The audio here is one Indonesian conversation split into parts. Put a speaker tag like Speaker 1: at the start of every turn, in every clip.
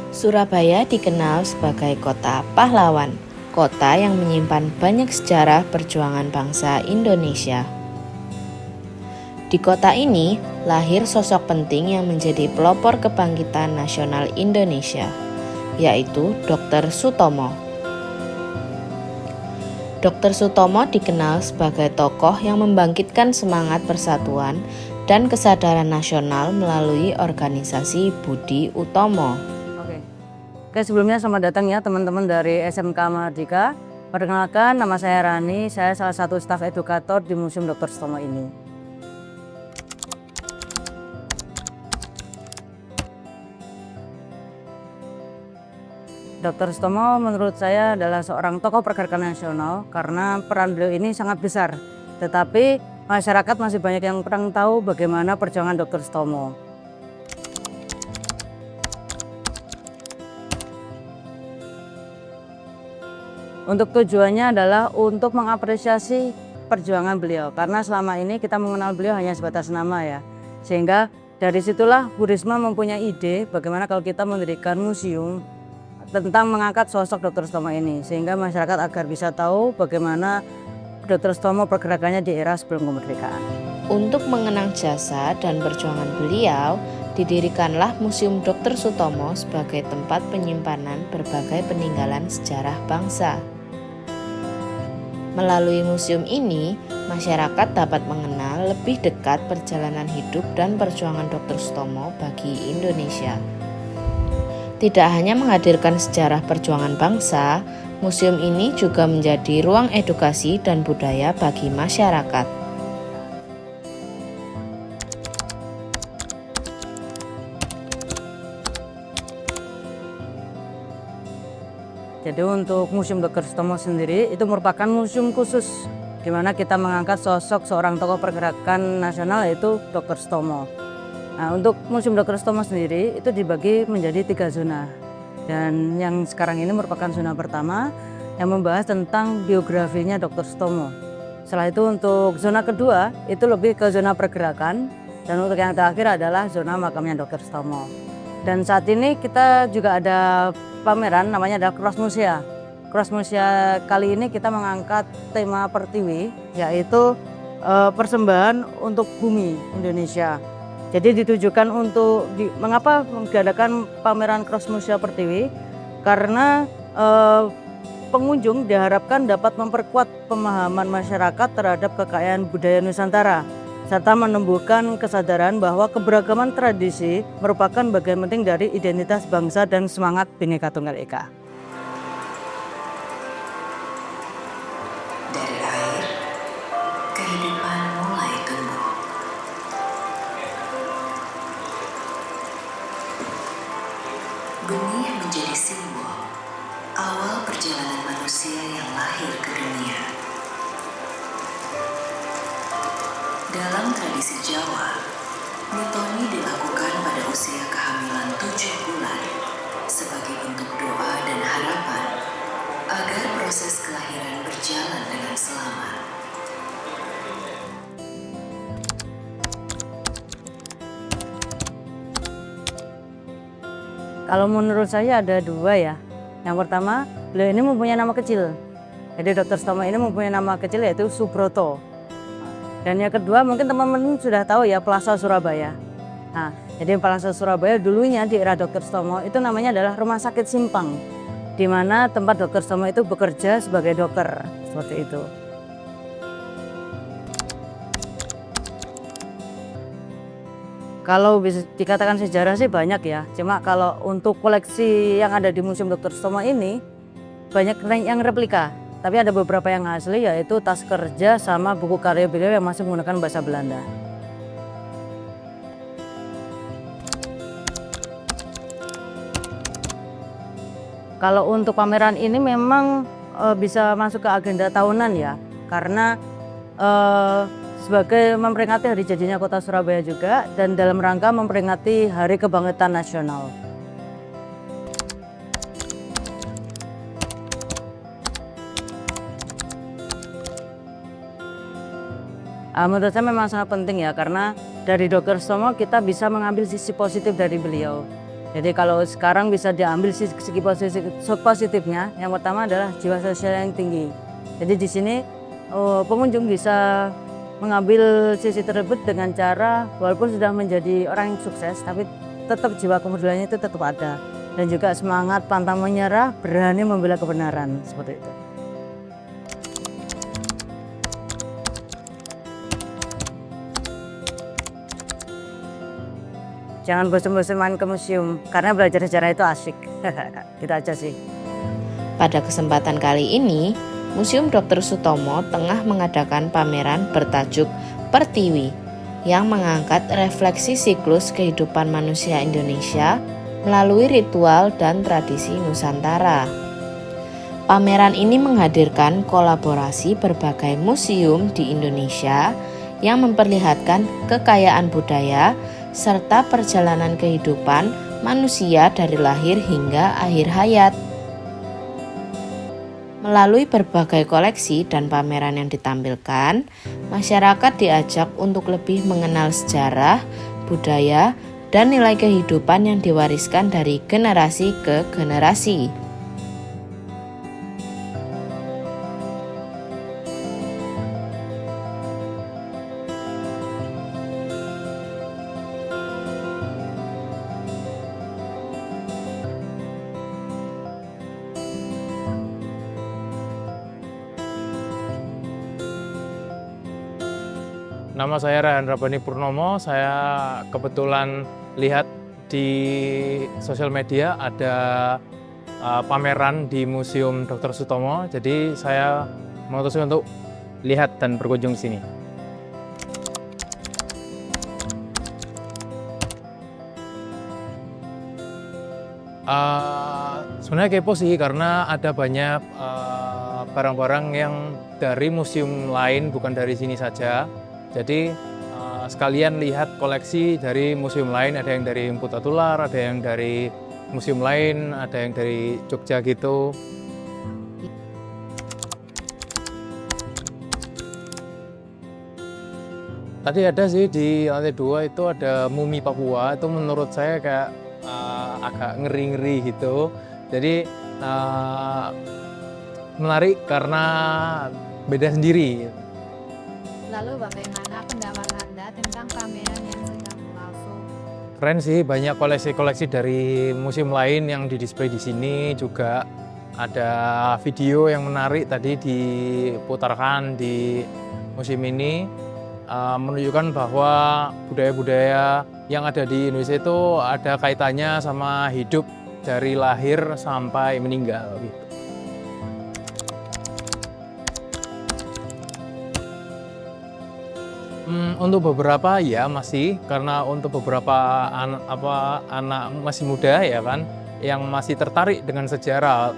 Speaker 1: Surabaya dikenal sebagai kota pahlawan, kota yang menyimpan banyak sejarah perjuangan bangsa Indonesia. Di kota ini, lahir sosok penting yang menjadi pelopor kebangkitan nasional Indonesia, yaitu Dr. Sutomo. Dr. Sutomo dikenal sebagai tokoh yang membangkitkan semangat persatuan dan kesadaran nasional melalui organisasi Budi Utomo.
Speaker 2: Oke, sebelumnya selamat datang ya teman-teman dari SMK Mardika. Perkenalkan, nama saya Rani, saya salah satu staf edukator di Museum Dr. Sutomo ini. Dr. Sutomo menurut saya adalah seorang tokoh pergerakan nasional karena peran beliau ini sangat besar. Tetapi masyarakat masih banyak yang kurang tahu bagaimana perjuangan Dr. Sutomo. Untuk tujuannya adalah untuk mengapresiasi perjuangan beliau. Karena selama ini kita mengenal beliau hanya sebatas nama ya. Sehingga dari situlah Bu Risma mempunyai ide bagaimana kalau kita mendirikan museum tentang mengangkat sosok Dr. Sutomo ini, sehingga masyarakat agar bisa tahu bagaimana Dr. Sutomo pergerakannya di era sebelum kemerdekaan.
Speaker 1: Untuk mengenang jasa dan perjuangan beliau, didirikanlah Museum Dr. Sutomo sebagai tempat penyimpanan berbagai peninggalan sejarah bangsa. Melalui museum ini, masyarakat dapat mengenal lebih dekat perjalanan hidup dan perjuangan Dr. Sutomo bagi Indonesia. Tidak hanya menghadirkan sejarah perjuangan bangsa, museum ini juga menjadi ruang edukasi dan budaya bagi masyarakat.
Speaker 2: Jadi untuk Museum Dr. Sutomo sendiri itu merupakan museum khusus di mana kita mengangkat sosok seorang tokoh pergerakan nasional yaitu Dr. Sutomo. Nah, untuk Museum Dr. Sutomo sendiri itu dibagi menjadi 3 zona. Dan yang sekarang ini merupakan zona pertama yang membahas tentang biografinya Dr. Sutomo. Setelah itu untuk zona kedua itu lebih ke zona pergerakan, dan untuk yang terakhir adalah zona makamnya Dr. Sutomo. Dan saat ini kita juga ada pameran namanya adalah Cross Museum. Cross Museum kali ini kita mengangkat tema Pertiwi, yaitu persembahan untuk bumi Indonesia. Jadi ditujukan untuk mengapa mengadakan pameran Cross Museum Pertiwi? Karena pengunjung diharapkan dapat memperkuat pemahaman masyarakat terhadap kekayaan budaya Nusantara, serta menumbuhkan kesadaran bahwa keberagaman tradisi merupakan bagian penting dari identitas bangsa dan semangat Bhinneka Tunggal Ika.
Speaker 3: Dari air, kehidupan mulai tumbuh. Benih menjadi simbol awal perjalanan manusia yang lahir ke dunia. Dalam tradisi Jawa, mitoni dilakukan pada usia kehamilan 7 bulan sebagai bentuk doa dan harapan agar proses kelahiran berjalan dengan selamat.
Speaker 2: Kalau menurut saya ada 2 ya. Yang pertama, beliau ini mempunyai nama kecil. Jadi Dr. Sutomo ini mempunyai nama kecil yaitu Subroto. Dan yang kedua mungkin teman-teman sudah tahu ya Plaza Surabaya. Nah, jadi Plaza Surabaya dulunya di era Dr. Sutomo itu namanya adalah Rumah Sakit Simpang, di mana tempat Dr. Sutomo itu bekerja sebagai dokter, seperti itu. Kalau bisa dikatakan sejarah sih banyak ya, cuma kalau untuk koleksi yang ada di Museum Dr. Sutomo ini banyak yang replika, tapi ada beberapa yang asli yaitu tas kerja sama buku karya beliau yang masih menggunakan bahasa Belanda. Kalau untuk pameran ini memang bisa masuk ke agenda tahunan ya, karena sebagai memperingati hari jadinya kota Surabaya juga, dan dalam rangka memperingati Hari Kebangkitan Nasional. Menurut saya memang sangat penting ya, karena dari Dr. Sutomo kita bisa mengambil sisi positif dari beliau. Jadi kalau sekarang bisa diambil segi positifnya, yang pertama adalah jiwa sosial yang tinggi. Jadi di sini pengunjung bisa mengambil sisi tersebut dengan cara walaupun sudah menjadi orang yang sukses, tapi tetap jiwa kepeduliannya itu tetap ada. Dan juga semangat pantang menyerah, berani membela kebenaran, seperti itu. Jangan bosan-bosan main ke museum, karena belajar sejarah itu asik. Gitu aja sih.
Speaker 1: Pada kesempatan kali ini, Museum Dr. Sutomo tengah mengadakan pameran bertajuk Pertiwi yang mengangkat refleksi siklus kehidupan manusia Indonesia melalui ritual dan tradisi Nusantara. Pameran ini menghadirkan kolaborasi berbagai museum di Indonesia yang memperlihatkan kekayaan budaya serta perjalanan kehidupan manusia dari lahir hingga akhir hayat. Melalui berbagai koleksi dan pameran yang ditampilkan, masyarakat diajak untuk lebih mengenal sejarah, budaya, dan nilai kehidupan yang diwariskan dari generasi ke generasi.
Speaker 4: Nama saya Raihan Rabani Purnomo. Saya kebetulan lihat di sosial media ada pameran di Museum Dr. Sutomo. Jadi saya memutuskan untuk lihat dan berkunjung sini. Sebenarnya kepo sih karena ada banyak barang-barang yang dari museum lain, bukan dari sini saja. Jadi sekalian lihat koleksi dari museum lain, ada yang dari Empu Tatular, ada yang dari museum lain, ada yang dari Jogja gitu. Tadi ada sih di lantai 2 itu ada mumi Papua, itu menurut saya kayak agak ngeri-ngeri gitu. Jadi menarik karena beda sendiri.
Speaker 5: Lalu bagaimana pendapat Anda tentang pameran yang sedang berlangsung?
Speaker 4: Keren sih, banyak koleksi-koleksi dari museum lain yang didisplay di sini. Juga ada video yang menarik tadi diputarkan di museum ini, menunjukkan bahwa budaya-budaya yang ada di Indonesia itu ada kaitannya sama hidup dari lahir sampai meninggal gitu. Untuk beberapa ya masih, karena untuk beberapa anak masih muda ya kan, yang masih tertarik dengan sejarah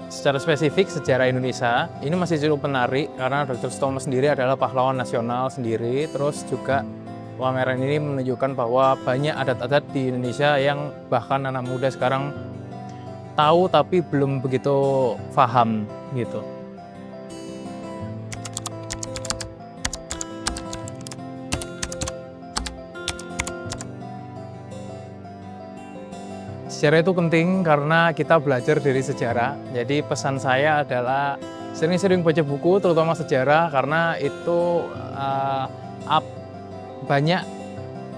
Speaker 4: secara spesifik sejarah Indonesia, ini masih cukup menarik karena Dr. Sutomo sendiri adalah pahlawan nasional sendiri. Terus juga pameran ini menunjukkan bahwa banyak adat-adat di Indonesia yang bahkan anak muda sekarang tahu tapi belum begitu paham gitu. Sejarah itu penting karena kita belajar dari sejarah. Jadi pesan saya adalah sering-sering baca buku, terutama sejarah, karena itu banyak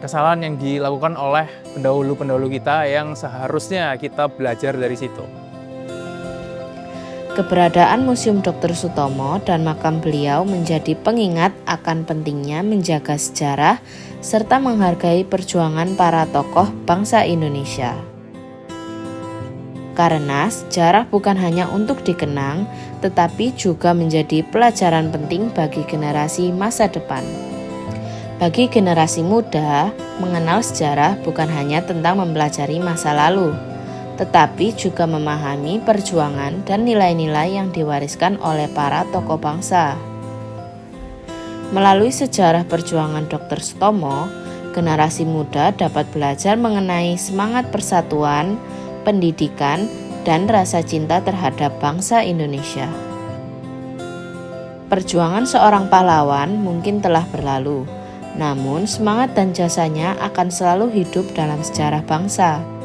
Speaker 4: kesalahan yang dilakukan oleh pendahulu-pendahulu kita yang seharusnya kita belajar dari situ.
Speaker 1: Keberadaan Museum Dr. Sutomo dan makam beliau menjadi pengingat akan pentingnya menjaga sejarah serta menghargai perjuangan para tokoh bangsa Indonesia. Karena sejarah bukan hanya untuk dikenang, tetapi juga menjadi pelajaran penting bagi generasi masa depan. Bagi generasi muda, mengenal sejarah bukan hanya tentang mempelajari masa lalu, tetapi juga memahami perjuangan dan nilai-nilai yang diwariskan oleh para tokoh bangsa. Melalui sejarah perjuangan Dr. Sutomo, generasi muda dapat belajar mengenai semangat persatuan, pendidikan, dan rasa cinta terhadap bangsa Indonesia. Perjuangan seorang pahlawan mungkin telah berlalu, Namun, semangat dan jasanya akan selalu hidup dalam sejarah bangsa.